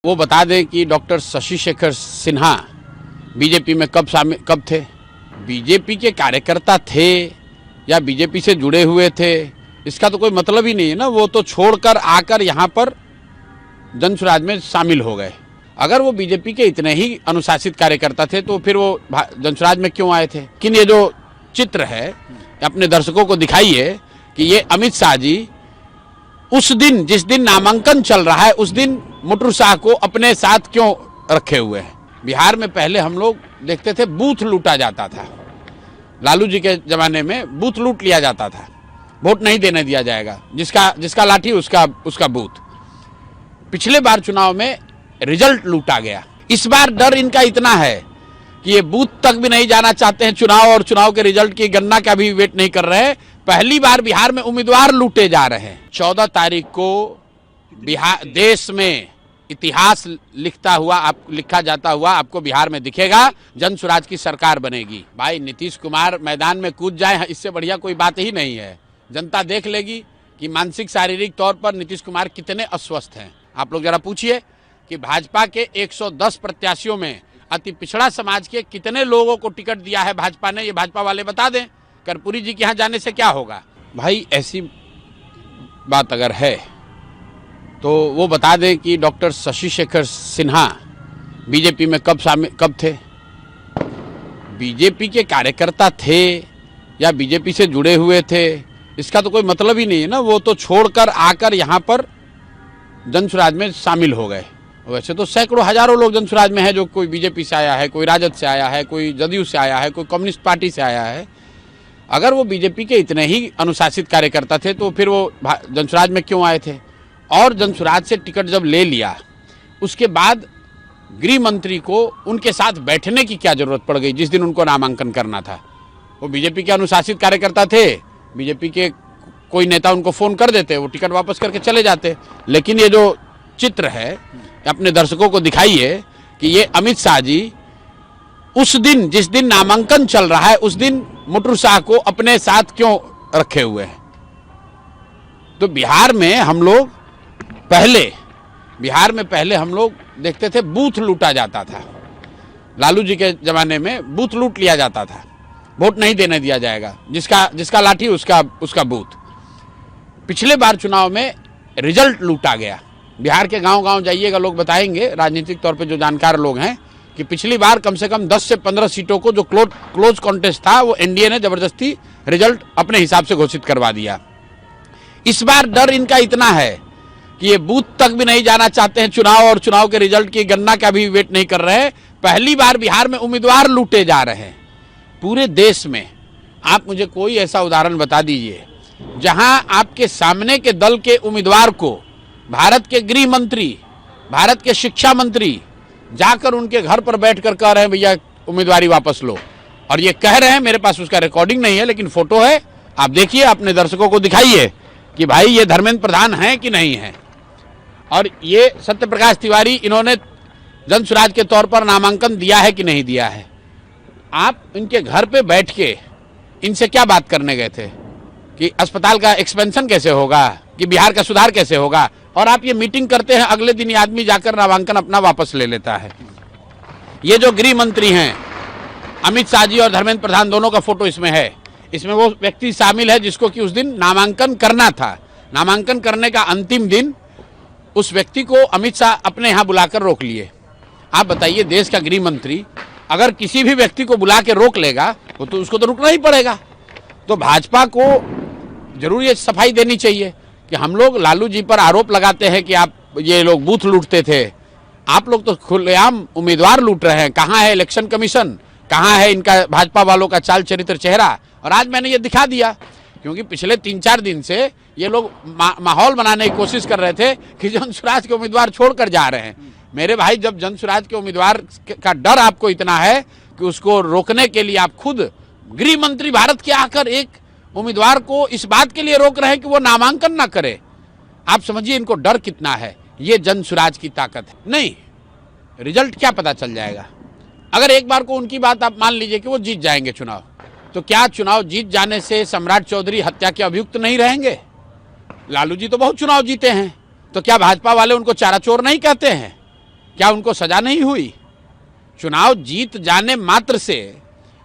वो बता दें कि डॉक्टर शशि शेखर सिन्हा बीजेपी में कब थे। बीजेपी के कार्यकर्ता थे या बीजेपी से जुड़े हुए थे, इसका तो कोई मतलब ही नहीं है ना। वो तो छोड़कर आकर यहाँ पर जनसुराज में शामिल हो गए। अगर वो बीजेपी के इतने ही अनुशासित कार्यकर्ता थे तो फिर वो जनसुराज में क्यों आए थे। लेकिन ये जो चित्र है अपने दर्शकों को दिखाइए कि ये अमित शाह जी उस दिन, जिस दिन नामांकन चल रहा है, उस दिन मुटरू शाह को अपने साथ क्यों रखे हुए हैं। बिहार में पहले हम लोग देखते थे बूथ लूटा जाता था। लालू जी के जमाने में बूथ लूट लिया जाता था, वोट नहीं देने दिया जाएगा, जिसका लाठी उसका बूथ। पिछले बार चुनाव में रिजल्ट लूटा गया। इस बार डर इनका इतना है कि ये बूथ तक भी नहीं जाना चाहते हैं चुनाव, और चुनाव के रिजल्ट की गणना का भी वेट नहीं कर रहे हैं। पहली बार बिहार में उम्मीदवार लूटे जा रहे हैं। 14 तारीख को बिहार देश में इतिहास लिखा जाता हुआ आपको बिहार में दिखेगा। जनसुराज की सरकार बनेगी। भाई नीतीश कुमार मैदान में कूद जाए, इससे बढ़िया कोई बात ही नहीं है। जनता देख लेगी कि मानसिक शारीरिक तौर पर नीतीश कुमार कितने अस्वस्थ हैं। आप लोग जरा पूछिए कि भाजपा के 110 प्रत्याशियों में अति पिछड़ा समाज के कितने लोगों को टिकट दिया है भाजपा ने। ये भाजपा वाले बता दें। कर्पूरी जी के यहाँ जाने से क्या होगा। भाई ऐसी बात अगर है तो वो बता दें कि डॉक्टर शशि शेखर सिन्हा बीजेपी में कब थे। बीजेपी के कार्यकर्ता थे या बीजेपी से जुड़े हुए थे, इसका तो कोई मतलब ही नहीं है ना। वो तो छोड़कर आकर यहाँ पर जनसुराज में शामिल हो गए। वैसे तो सैकड़ों हजारों लोग जनसुराज में है, जो कोई बीजेपी से आया है, कोई राजद से आया है, कोई जदयू से आया है, कोई कम्युनिस्ट पार्टी से आया है। अगर वो बीजेपी के इतने ही अनुशासित कार्यकर्ता थे तो फिर वो जनसुराज में क्यों आए थे। और जनसुराज से टिकट जब ले लिया, उसके बाद गृह मंत्री को उनके साथ बैठने की क्या जरूरत पड़ गई जिस दिन उनको नामांकन करना था। वो बीजेपी के अनुशासित कार्यकर्ता थे, बीजेपी के कोई नेता उनको फोन कर देते, वो टिकट वापस करके चले जाते। लेकिन ये जो चित्र है अपने दर्शकों को दिखाइए कि ये अमित शाह जी उस दिन, जिस दिन नामांकन चल रहा है, उस दिन मुटरू शाह को अपने साथ क्यों रखे हुए हैं। तो बिहार में पहले हम लोग देखते थे बूथ लूटा जाता था। लालू जी के जमाने में बूथ लूट लिया जाता था, वोट नहीं देने दिया जाएगा, जिसका लाठी उसका बूथ। पिछले बार चुनाव में रिजल्ट लूटा गया। बिहार के गांव-गांव जाइएगा, लोग बताएंगे, राजनीतिक तौर पे जो जानकार लोग हैं, कि पिछली बार कम से कम 10 से 15 सीटों को जो क्लोज कॉन्टेस्ट था, वो एनडीए ने जबरदस्ती रिजल्ट अपने हिसाब से घोषित करवा दिया। इस बार डर इनका इतना है कि ये बूथ तक भी नहीं जाना चाहते हैं चुनाव, और चुनाव के रिजल्ट की गणना का भी वेट नहीं कर रहे हैं। पहली बार बिहार में उम्मीदवार लूटे जा रहे हैं। पूरे देश में आप मुझे कोई ऐसा उदाहरण बता दीजिए जहां आपके सामने के दल के उम्मीदवार को भारत के गृह मंत्री, भारत के शिक्षा मंत्री जाकर उनके घर पर बैठकर कह रहे हैं भैया उम्मीदवारी वापस लो। और ये कह रहे हैं, मेरे पास उसका रिकॉर्डिंग नहीं है लेकिन फोटो है, आप देखिए, अपने दर्शकों को दिखाइए कि भाई ये धर्मेंद्र प्रधान है कि नहीं है। और ये सत्यप्रकाश तिवारी, इन्होंने जनसुराज के तौर पर नामांकन दिया है कि नहीं दिया है। आप इनके घर पे बैठ के इनसे क्या बात करने गए थे कि अस्पताल का एक्सपेंशन कैसे होगा, कि बिहार का सुधार कैसे होगा। और आप ये मीटिंग करते हैं, अगले दिन ये आदमी जाकर नामांकन अपना वापस ले लेता है। ये जो गृह मंत्री हैं अमित शाह जी और धर्मेंद्र प्रधान, दोनों का फोटो इसमें है। इसमें वो व्यक्ति शामिल है जिसको कि उस दिन नामांकन करना था। नामांकन करने का अंतिम दिन उस व्यक्ति को अमित शाह अपने यहाँ बुलाकर रोक लिए। आप बताइए, देश का गृह मंत्री अगर किसी भी व्यक्ति को बुला के रोक लेगा तो उसको तो रुकना ही पड़ेगा। तो भाजपा को जरूर ये सफाई देनी चाहिए कि हम लोग लालू जी पर आरोप लगाते हैं कि ये लोग बूथ लूटते थे, आप लोग तो खुलेआम उम्मीदवार लूट रहे हैं। कहाँ है इलेक्शन कमीशन, कहाँ है इनका भाजपा वालों का चाल चरित्र चेहरा। और आज मैंने ये दिखा दिया, क्योंकि पिछले 3-4 दिन से ये लोग माहौल बनाने की कोशिश कर रहे थे कि जनसुराज के उम्मीदवार छोड़कर जा रहे हैं। मेरे भाई, जब जनसुराज के उम्मीदवार का डर आपको इतना है कि उसको रोकने के लिए आप खुद गृह मंत्री भारत के आकर एक उम्मीदवार को इस बात के लिए रोक रहे हैं कि वो नामांकन ना करे। आप समझिए इनको डर कितना है। ये जनसुराज की ताकत है। नहीं, रिजल्ट क्या पता चल जाएगा। अगर एक बार को उनकी बात आप मान लीजिए कि वो जीत जाएंगे चुनाव, तो क्या चुनाव जीत जाने से सम्राट चौधरी हत्या के अभियुक्त नहीं रहेंगे? लालू जी तो बहुत चुनाव जीते हैं, तो क्या भाजपा वाले उनको चारा चोर नहीं कहते हैं? क्या उनको सजा नहीं हुई? चुनाव जीत जाने मात्र से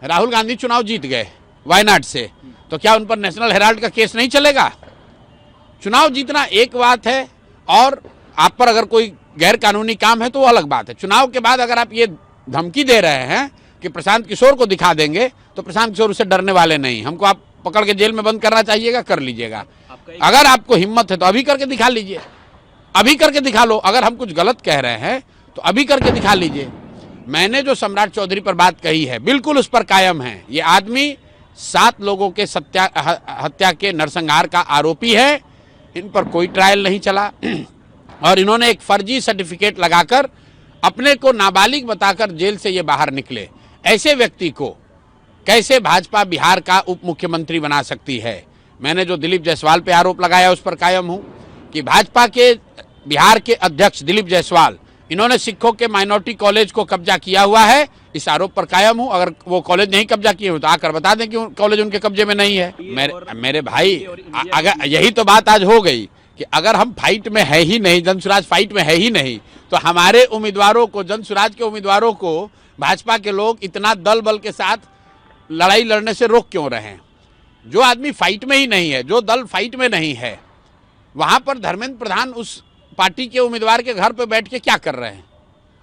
राहुल गांधी चुनाव जीत गए वायनाड से, तो क्या उन पर नेशनल हेराल्ड का केस नहीं चलेगा? चुनाव जीतना एक बात है और आप पर अगर कोई गैर कानूनी काम है तो वो अलग बात है। चुनाव के बाद अगर आप ये धमकी दे रहे हैं कि प्रशांत किशोर को दिखा देंगे, तो प्रशांत किशोर उससे डरने वाले नहीं। हमको आप पकड़ के जेल में बंद करना चाहिएगा, कर लीजिएगा। अगर आपको हिम्मत है तो अभी करके दिखा लीजिए, अभी करके दिखा लो। अगर हम कुछ गलत कह रहे हैं तो अभी करके दिखा लीजिए। मैंने जो सम्राट चौधरी पर बात कही है बिल्कुल उस पर कायम है। ये आदमी 7 लोगों के हत्या के नरसंहार का आरोपी है। इन पर कोई ट्रायल नहीं चला और इन्होंने एक फर्जी सर्टिफिकेट लगाकर अपने को नाबालिग बताकर जेल से ये बाहर निकले। ऐसे व्यक्ति को कैसे भाजपा बिहार का उप मुख्यमंत्री बना सकती है? मैंने जो दिलीप जायसवाल पे आरोप लगाया उस पर कायम हूं कि भाजपा के बिहार के अध्यक्ष दिलीप जायसवाल, इन्होंने सिखों के माइनॉरिटी कॉलेज को कब्जा किया हुआ है, इस आरोप पर कायम हूं। अगर वो कॉलेज नहीं कब्जा किए हो तो आकर बता दें कि कॉलेज उनके कब्जे में नहीं है। मेरे भाई, अगर यही तो बात आज हो गई कि अगर हम फाइट में है ही नहीं, जनसुराज फाइट में है ही नहीं, तो हमारे उम्मीदवारों को, जनसुराज के उम्मीदवारों को भाजपा के लोग इतना दल बल के साथ लड़ाई लड़ने से रोक क्यों रहे हैं? जो आदमी फाइट में ही नहीं है, जो दल फाइट में नहीं है, वहां पर धर्मेंद्र प्रधान उस पार्टी के उम्मीदवार के घर पे बैठ के क्या कर रहे हैं?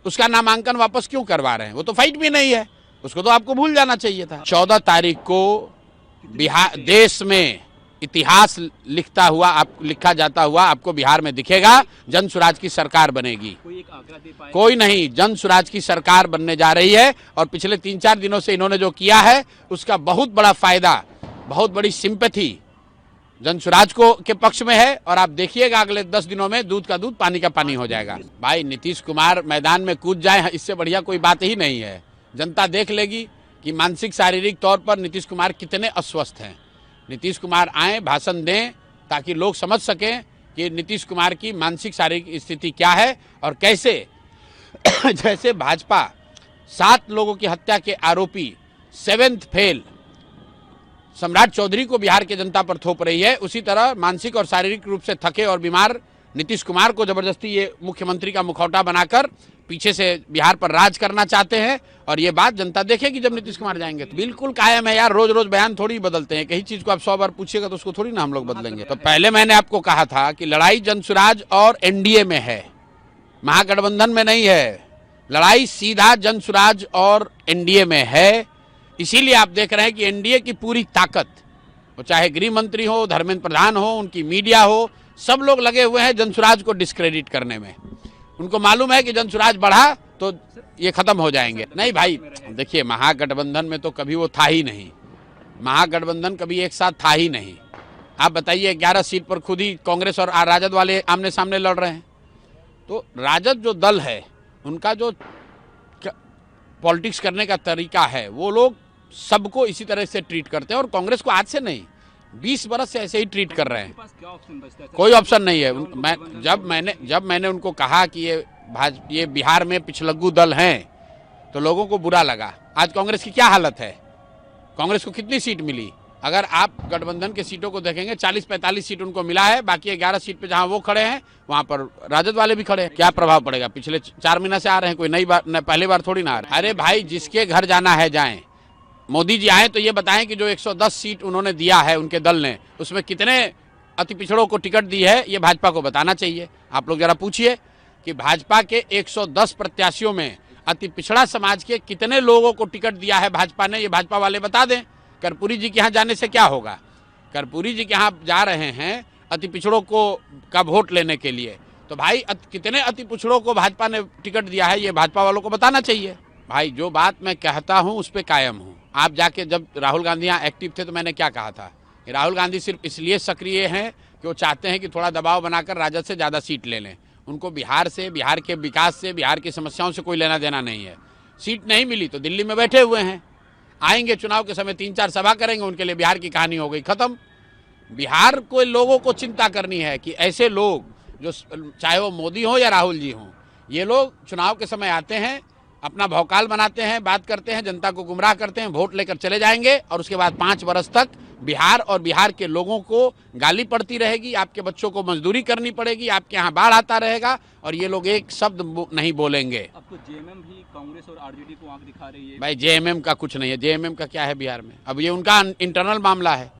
उसका नामांकन वापस क्यों करवा रहे हैं? वो तो फाइट भी नहीं है, उसको तो आपको भूल जाना चाहिए था। 14 तारीख को बिहार देश में इतिहास लिखा जाता हुआ आपको बिहार में दिखेगा। जनसुराज की सरकार बनेगी। कोई नहीं, जनसुराज की सरकार बनने जा रही है और पिछले 3-4 दिनों से इन्होंने जो किया है उसका बहुत बड़ा फायदा, बहुत बड़ी सिंपैथी जनसुराज को के पक्ष में है। और आप देखिएगा अगले 10 दिनों में दूध का दूध पानी का पानी हो जाएगा। भाई नीतीश कुमार मैदान में कूद जाए, इससे बढ़िया कोई बात ही नहीं है। जनता देख लेगी कि मानसिक शारीरिक तौर पर नीतीश कुमार कितने अस्वस्थ हैं। नीतीश कुमार आए, भाषण दें ताकि लोग समझ सकें कि नीतीश कुमार की मानसिक शारीरिक स्थिति क्या है और कैसे जैसे भाजपा 7 लोगों की हत्या के आरोपी 7th फेल सम्राट चौधरी को बिहार की जनता पर थोप रही है, उसी तरह मानसिक और शारीरिक रूप से थके और बीमार नीतीश कुमार को जबरदस्ती ये मुख्यमंत्री का मुखौटा बनाकर पीछे से बिहार पर राज करना चाहते हैं। और ये बात जनता देखेगी जब नीतीश कुमार जाएंगे। तो बिल्कुल कायम है यार, रोज रोज बयान थोड़ी बदलते हैं। कहीं चीज को आप 100 बार पूछिएगा तो उसको थोड़ी ना हम लोग बदलेंगे। तो पहले मैंने आपको कहा था कि लड़ाई जनसुराज और एनडीए में है, महागठबंधन में नहीं है। लड़ाई सीधा जनसुराज और एनडीए में है। इसीलिए आप देख रहे हैं कि एनडीए की पूरी ताकत, वो चाहे गृह मंत्री हो, धर्मेंद्र प्रधान हो, उनकी मीडिया हो, सब लोग लगे हुए हैं जनसुराज को डिस्क्रेडिट करने में। उनको मालूम है कि जनसुराज बढ़ा तो ये खत्म हो जाएंगे। नहीं भाई, देखिए महागठबंधन में तो कभी वो था ही नहीं। महागठबंधन कभी एक साथ था ही नहीं। आप बताइए 11 सीट पर खुद ही कांग्रेस और राजद वाले आमने सामने लड़ रहे हैं। तो राजद जो दल है, उनका जो पॉलिटिक्स करने का तरीका है, वो लोग सबको इसी तरह से ट्रीट करते हैं। और कांग्रेस को आज से नहीं, 20 बरस से ऐसे ही ट्रीट कर रहे हैं। कोई ऑप्शन नहीं है। जब मैंने उनको कहा कि ये बिहार में पिछलग्गू दल हैं, तो लोगों को बुरा लगा। आज कांग्रेस की क्या हालत है? कांग्रेस को कितनी सीट मिली? अगर आप गठबंधन के सीटों को देखेंगे 40-45 सीट उनको मिला है। बाकी 11 सीट पे जहां वो खड़े हैं वहां पर राजद वाले भी खड़े हैं। क्या प्रभाव पड़ेगा? पिछले 4 महीने से आ रहे हैं, कोई नई बार पहली बार थोड़ी ना आ रहे। अरे भाई, जिसके घर जाना है जाएं। मोदी जी आए तो ये बताएं कि जो 110 सीट उन्होंने दिया है उनके दल ने, उसमें कितने अति पिछड़ों को टिकट दी है, ये भाजपा को बताना चाहिए। आप लोग जरा पूछिए कि भाजपा के 110 प्रत्याशियों में अति पिछड़ा समाज के कितने लोगों को टिकट दिया है भाजपा ने, ये भाजपा वाले बता दें। कर्पूरी जी के यहाँ जाने से क्या होगा? कर्पूरी जी के यहाँ जा रहे हैं अति पिछड़ों का वोट लेने के लिए, तो भाई कितने अति पिछड़ों को भाजपा ने टिकट दिया है, ये भाजपा वालों को बताना चाहिए। भाई, जो बात मैं कहता हूँ उस पर कायम हूँ। आप जाके, जब राहुल गांधी यहाँ एक्टिव थे तो मैंने क्या कहा था कि राहुल गांधी सिर्फ इसलिए सक्रिय हैं कि वो चाहते हैं कि थोड़ा दबाव बनाकर राजद से ज़्यादा सीट ले लें। उनको बिहार से, बिहार के विकास से, बिहार की समस्याओं से कोई लेना देना नहीं है। सीट नहीं मिली तो दिल्ली में बैठे हुए हैं, आएंगे चुनाव के समय 3-4 सभा करेंगे, उनके लिए बिहार की कहानी हो गई खत्म। बिहार को लोगों को चिंता करनी है कि ऐसे लोग जो, चाहे वो मोदी हो या राहुल जी हों, ये लोग चुनाव के समय आते हैं, अपना भौकाल बनाते हैं, बात करते हैं, जनता को गुमराह करते हैं, वोट लेकर चले जाएंगे और उसके बाद 5 वर्ष तक बिहार और बिहार के लोगों को गाली पड़ती रहेगी, आपके बच्चों को मजदूरी करनी पड़ेगी, आपके यहाँ बाढ़ आता रहेगा और ये लोग एक शब्द नहीं बोलेंगे। अब तो जेएमएम भी कांग्रेस और आरजेडी को आंख दिखा रही है। भाई जेएमएम का कुछ नहीं है, जेएमएम का क्या है बिहार में? अब ये उनका इंटरनल मामला है।